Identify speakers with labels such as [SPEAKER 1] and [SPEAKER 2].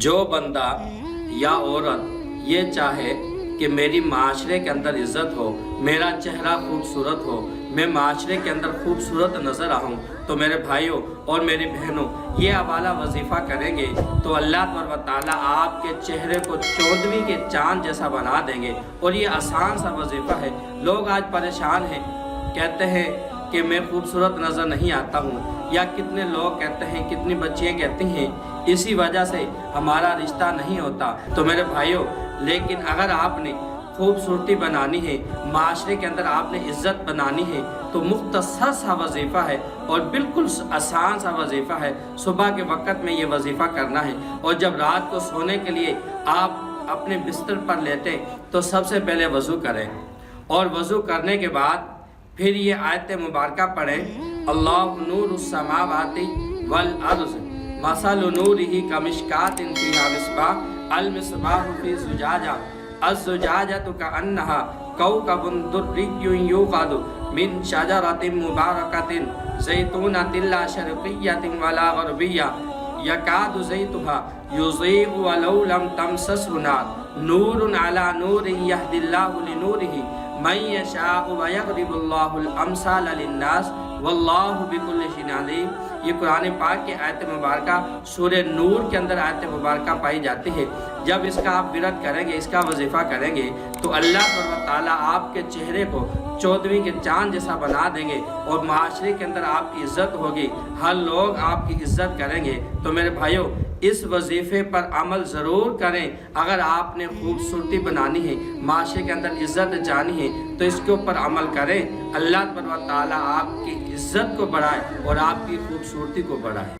[SPEAKER 1] جو بندہ یا عورت یہ چاہے کہ میری معاشرے کے اندر عزت ہو، میرا چہرہ خوبصورت ہو، میں معاشرے کے اندر خوبصورت نظر آؤں، تو میرے بھائیوں اور میری بہنوں یہ حوالہ وظیفہ کریں گے تو اللہ تبارک و تعالیٰ آپ کے چہرے کو چودھویں کے چاند جیسا بنا دیں گے۔ اور یہ آسان سا وظیفہ ہے۔ لوگ آج پریشان ہیں، کہتے ہیں کہ میں خوبصورت نظر نہیں آتا ہوں، یا کتنے لوگ کہتے ہیں، کتنی بچیاں کہتی ہیں اسی وجہ سے ہمارا رشتہ نہیں ہوتا۔ تو میرے بھائیوں، لیکن اگر آپ نے خوبصورتی بنانی ہے، معاشرے کے اندر آپ نے عزت بنانی ہے، تو مختصر سا وظیفہ ہے اور بالکل آسان سا وظیفہ ہے۔ صبح کے وقت میں یہ وظیفہ کرنا ہے، اور جب رات کو سونے کے لیے آپ اپنے بستر پر لیٹیں تو سب سے پہلے وضو کریں، اور وضو کرنے کے بعد پھر یہ آیت مبارکہ پڑھیں، اللہ نور السماوات والارض مثل نورہ کمشکات فیہا مصباح المصباح فی زجاجہ الزجاجۃ کأنہا کوکب دری یوقد من شجرۃ مبارکۃ زیتونۃ لا شرقیۃ ولا غربیہ یکاد زیتها یضیء ولو لم تمسسہ نار نور علی نور یہدی اللہ لنورہ من یشاء ویضرب اللہ الامثال للناس واللہ بکل شیء علیم۔ یہ قرآن پاک کی آیت مبارکہ سورہ نور کے اندر آیت مبارکہ پائی جاتی ہے۔ جب اس کا آپ ورد کریں گے، اس کا وظیفہ کریں گے، تو اللہ تعالیٰ آپ کے چہرے کو چودھویں کے چاند جیسا بنا دیں گے، اور معاشرے کے اندر آپ کی عزت ہوگی، ہر لوگ آپ کی عزت کریں گے۔ تو میرے بھائیوں، اس وظیفے پر عمل ضرور کریں۔ اگر آپ نے خوبصورتی بنانی ہے، معاشرے کے اندر عزت جانی ہے، تو اس کے اوپر عمل کریں۔ اللہ تعالیٰ آپ کی عزت کو بڑھائے اور آپ کی خوبصورتی کو بڑھائے۔